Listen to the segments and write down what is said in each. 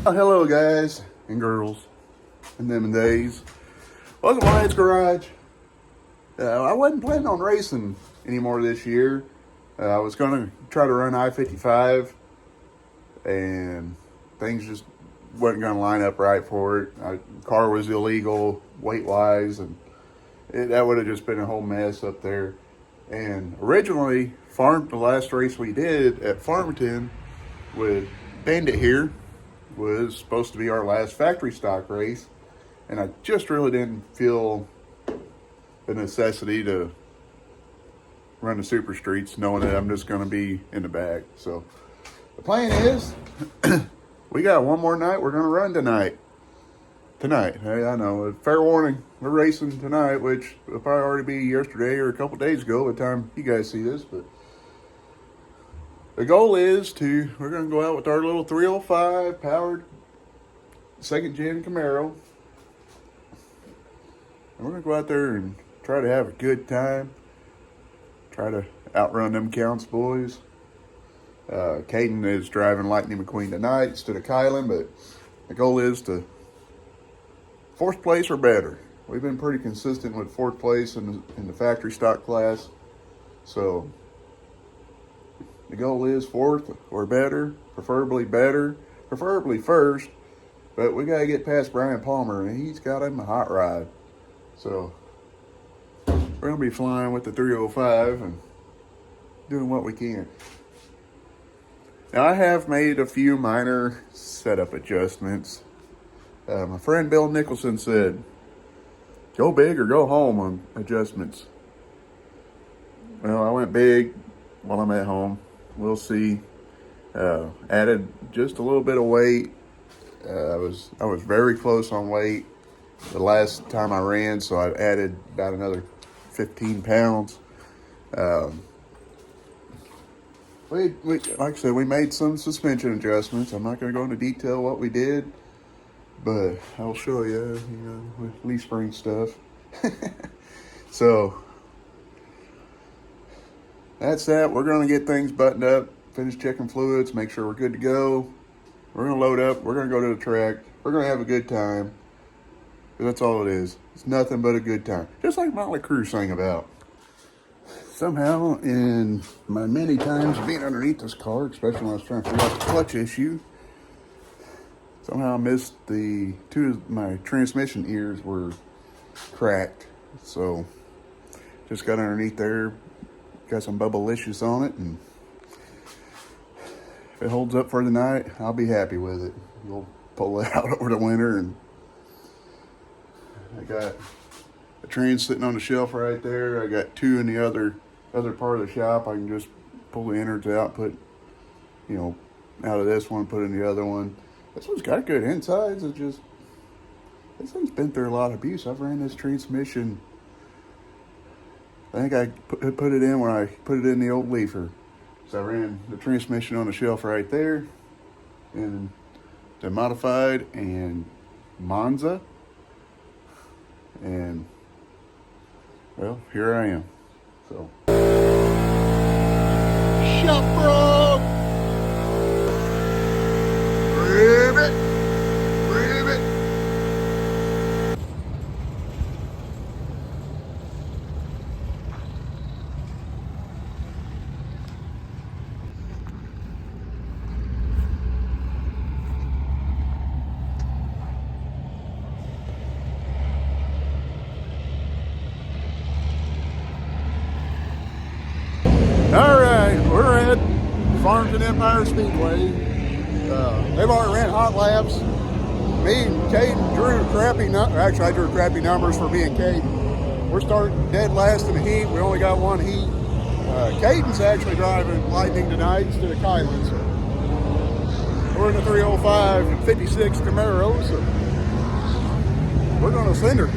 Oh, hello guys and girls and them and days. Welcome to Wyatt's Garage. I wasn't planning on racing anymore this year. I was going to try to run I-55 and things just wasn't going to line up right for it. Car was illegal weight-wise, and that would have just been a whole mess up there. And originally, the last race we did at Farmington with Bandit here was supposed to be our last factory stock race, and I just really didn't feel the necessity to run the super streets knowing that I'm just going to be in the back. So the plan is we got one more night we're going to run tonight. Hey, I know, fair warning, we're racing tonight, which will probably already be yesterday or a couple days ago by the time you guys see this. But the goal is we're going to go out with our little 305 powered second gen Camaro. And we're going to go out there and try to have a good time. Try to outrun them Counts boys. Caden is driving Lightning McQueen tonight instead of Kylan, but the goal is to fourth place or better. We've been pretty consistent with fourth place in the factory stock class. So the goal is fourth or better, preferably first. But we got to get past Brian Palmer, and he's got him a hot ride. So we're going to be flying with the 305 and doing what we can. Now, I have made a few minor setup adjustments. My friend Bill Nicholson said, go big or go home on adjustments. Well, I went big while I'm at home. We'll see. Added just a little bit of weight. I was very close on weight the last time I ran, so I added about another 15 pounds. We like I said, we made some suspension adjustments. I'm not going to go into detail what we did, but I'll show you, with leaf spring stuff. So that's that. We're going to get things buttoned up, finish checking fluids, make sure we're good to go. We're going to load up. We're going to go to the track. We're going to have a good time. That's all it is. It's nothing but a good time. Just like Motley Crue sang about. Somehow, in my many times being underneath this car, especially when I was trying to figure out the clutch issue, somehow I missed two of my transmission ears were cracked. So, just got underneath there, got some Bubblicious on it, and if it holds up for the night, I'll be happy with it. We'll pull it out over the winter, and I got a trans sitting on the shelf right there. I got two in the other part of the shop. I can just pull the innards out, put, out of this one, put in the other one. This one's got good insides. It's just, this thing's been through a lot of abuse. I've ran this transmission. I think I put it in when I put it in the old leafer. So I ran the transmission on the shelf right there, and the modified and Monza. And, well, here I am. So. Shop bro! Ribbit! All right, we're at Farmington Empire Speedway. They've already ran hot laps. Me and Caden drew crappy numbers. Actually, I drew crappy numbers for me and Caden. We're starting dead last in the heat. We only got one heat. Caden's actually driving Lightning tonight instead of Kylan. So we're in the 305 56 Camaro. So we're going to send her.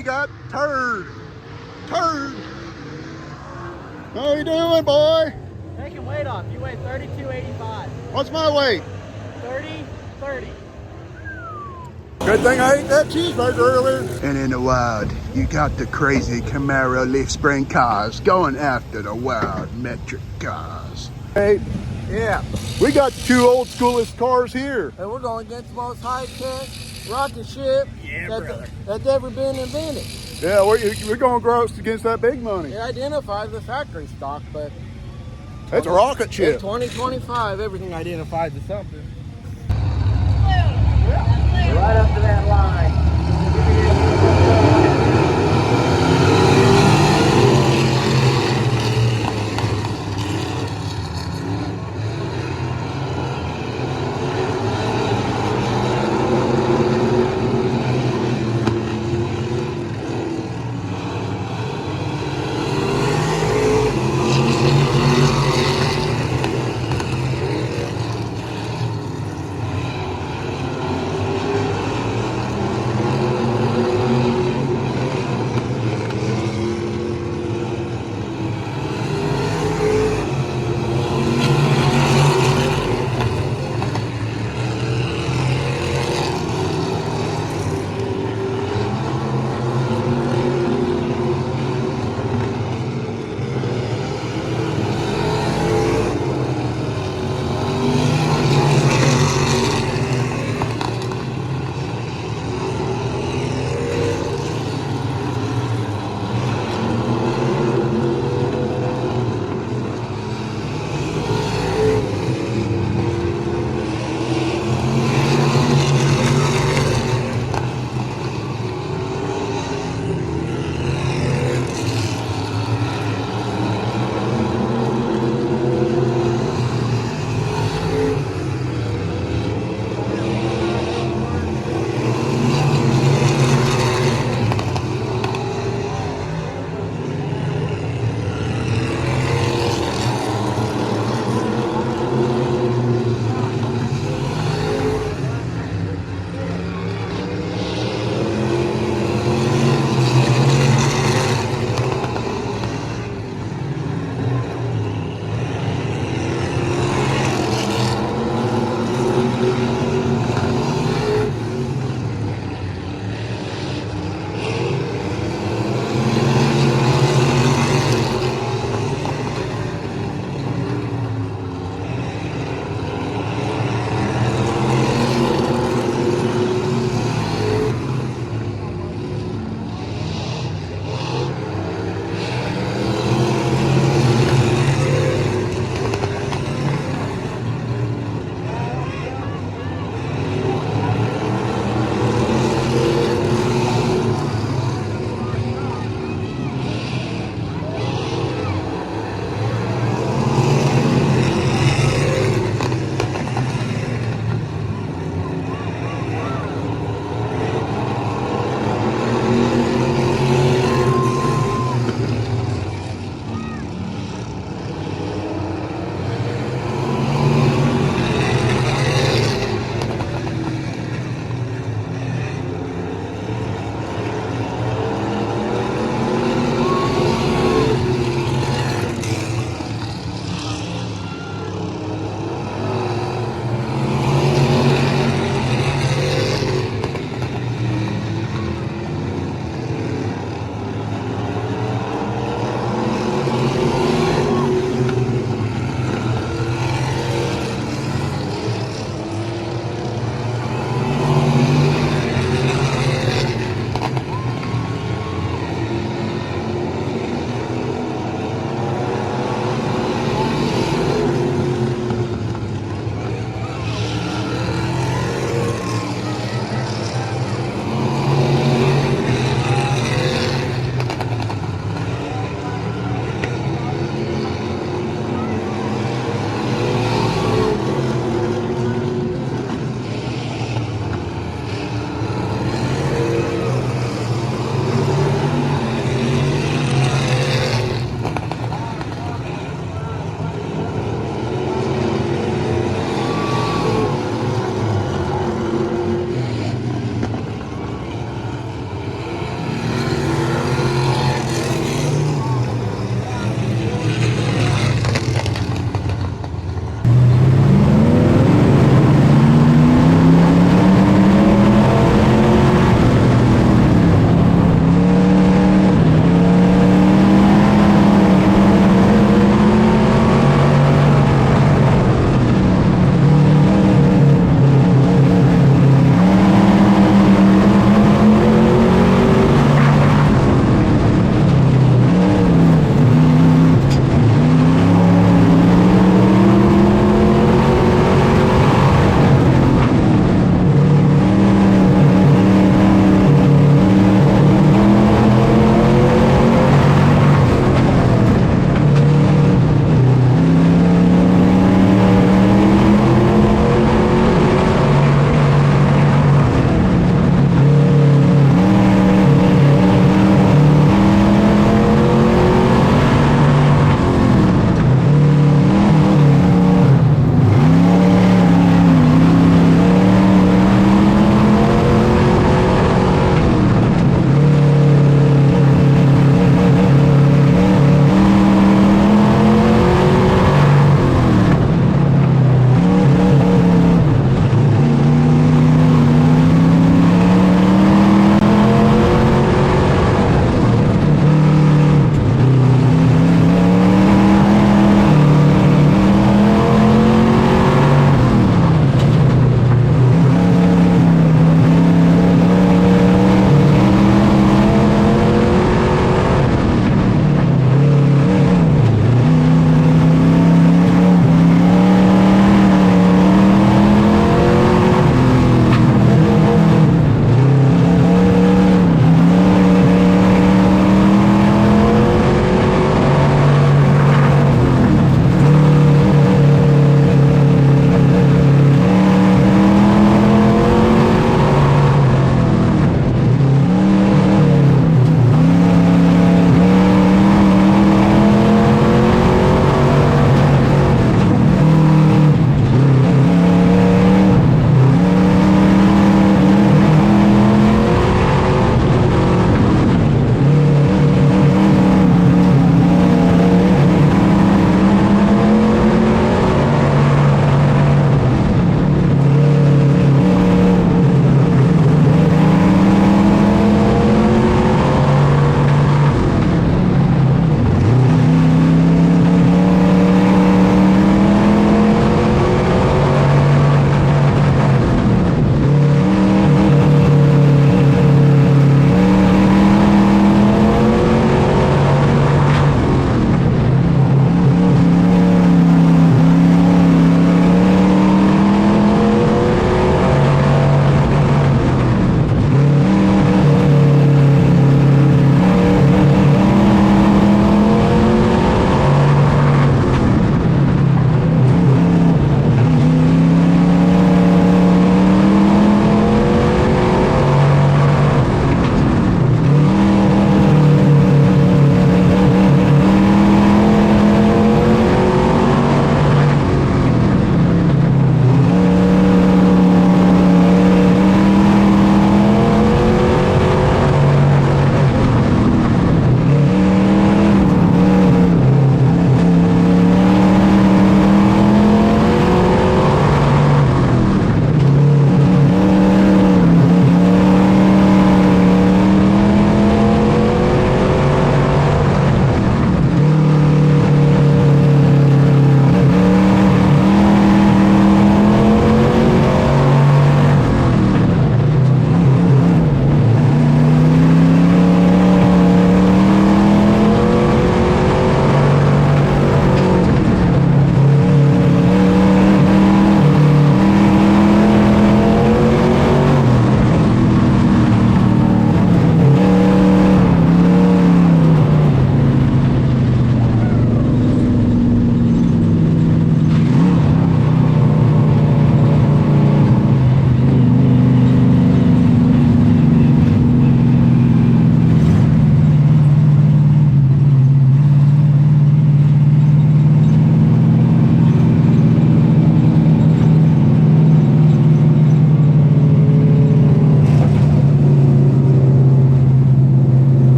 we got Turd. Turd. How you doing, boy? Taking weight off. You weigh 32.85. What's my weight? 30.30. Good thing I ate that cheeseburger earlier. And in the wild, you got the crazy Camaro leaf spring cars going after the wild metric cars. Hey, Yeah. we got the two old schoolest cars here. And we're going against the most high-tech rocket ship that's ever been invented. Yeah, we're going gross against that big money. It identifies the factory stock, but That's a rocket in ship. 2025, everything identifies as something. Right up to that line.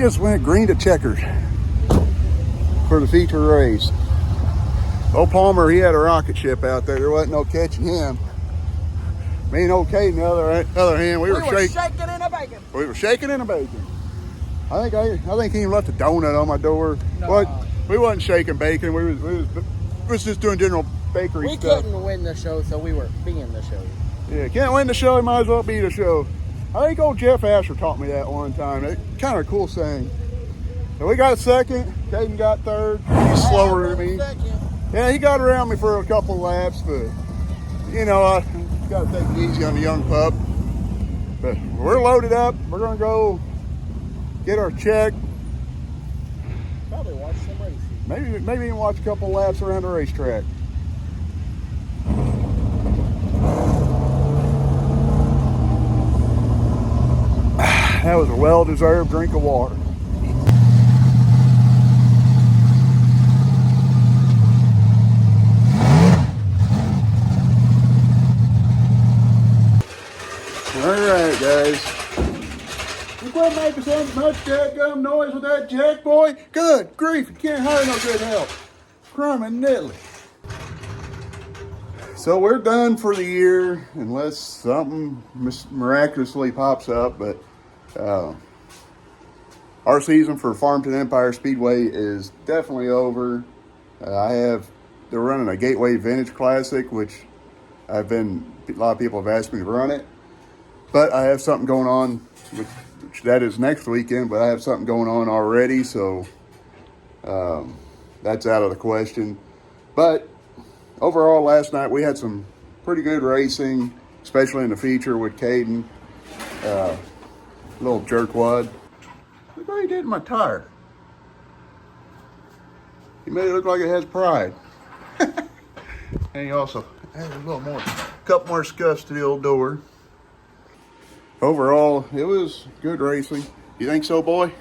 just went green to checkered for the feature race. Old Palmer, he had a rocket ship out there. There wasn't no catching him. Me and old Caden, on the other hand, we were shaking in a bacon. We were shaking in a bacon. I think he even left a donut on my door. No. We wasn't shaking bacon. We was just doing general bakery We stuff. couldn't win the show, so we were being the show. Yeah, can't win the show, you might as well be the show. I think old Jeff Asher taught me that one time. It's kind of a cool saying. So we got second. Caden got third. He's slower than me. Yeah, he got around me for a couple laps, but you know, I got to take it easy on the young pup. But we're loaded up. We're gonna go get our check. Probably watch some races. Maybe even watch a couple laps around the racetrack. That was a well-deserved drink of water. All right, guys. You quit making so much dadgum noise with that jack, boy. Good grief, you can't hire no good help. Crumb and Nitley. So we're done for the year, unless something miraculously pops up. But our season for Farmington Empire Speedway is definitely over. They're running a Gateway Vintage Classic, which a lot of people have asked me to run it. But I have something going on, which that is next weekend, but I have something going on already, so that's out of the question. But overall, last night we had some pretty good racing, especially in the feature with Caden. Little jerkwad. Look what he did to my tire. He made it look like it has pride. And he also added a couple more scuffs to the old door. Overall, it was good racing. You think so, boy?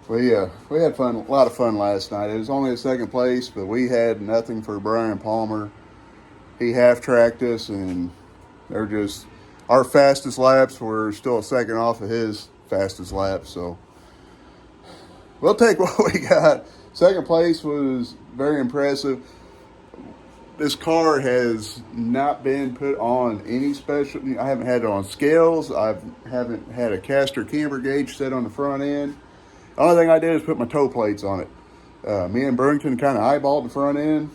We had fun, a lot of fun last night. It was only a second place, but we had nothing for Brian Palmer. He half-tracked us, and our fastest laps were still a second off of his fastest laps. So we'll take what we got. Second place was very impressive. This car has not been put on any special. I haven't had it on scales. I haven't had a caster camber gauge set on the front end. The only thing I did is put my toe plates on it. Me and Burlington kind of eyeballed the front end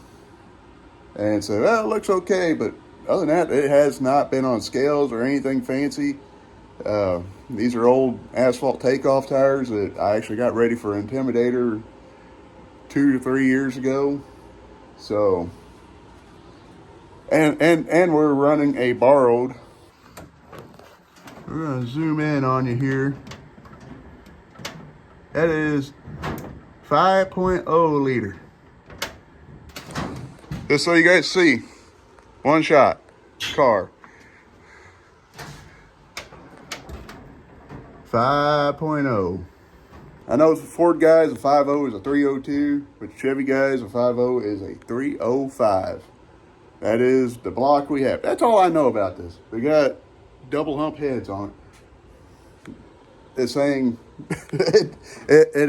and said, well, it looks okay. But other than that, it has not been on scales or anything fancy. These are old asphalt takeoff tires that I actually got ready for Intimidator 2 to 3 years ago. So... And we're running a borrowed. We're gonna zoom in on you here. That is 5.0 liter. Just so you guys see, one shot car. 5.0. I know Ford guys a 5.0 is a 302, but Chevy guys a 5.0 is a 305. That is the block we have. That's all I know about this. We got double hump heads on it. It's saying it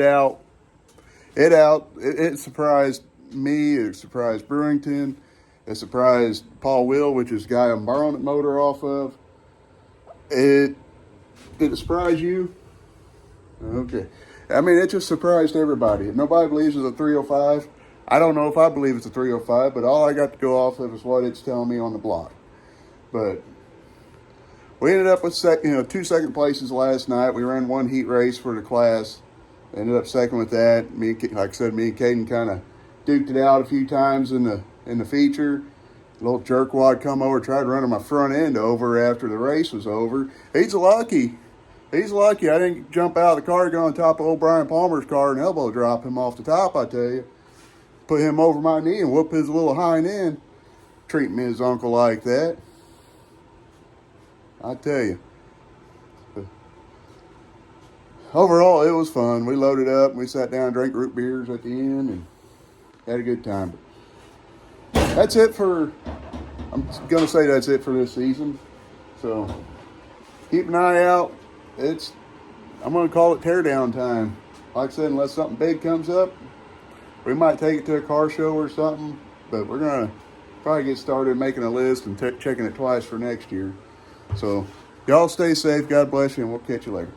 surprised me. It surprised Brewington. It surprised Paul Will, which is the guy I'm borrowing the motor off of. Did it surprise you? Okay. I mean, it just surprised everybody. If nobody believes it's a 305, I don't know if I believe it's a 305, but all I got to go off of is what it's telling me on the block. But we ended up with 2 second places last night. We ran one heat race for the class. Ended up second with that. Like I said, me and Caden kind of duked it out a few times in the feature. A little jerkwad come over, tried running my front end over after the race was over. He's lucky. I didn't jump out of the car, go on top of old Brian Palmer's car and elbow drop him off the top, I tell you. Put him over my knee and whoop his little hind end. Treating me his uncle like that. I tell you. Overall, it was fun. We loaded up. We sat down and drank root beers at the end and had a good time. That's it for, I'm going to say that's it for this season. So keep an eye out. It's I'm going to call it teardown time. Like I said, unless something big comes up, we might take it to a car show or something. But we're going to probably get started making a list and checking it twice for next year. So y'all stay safe. God bless you, and we'll catch you later.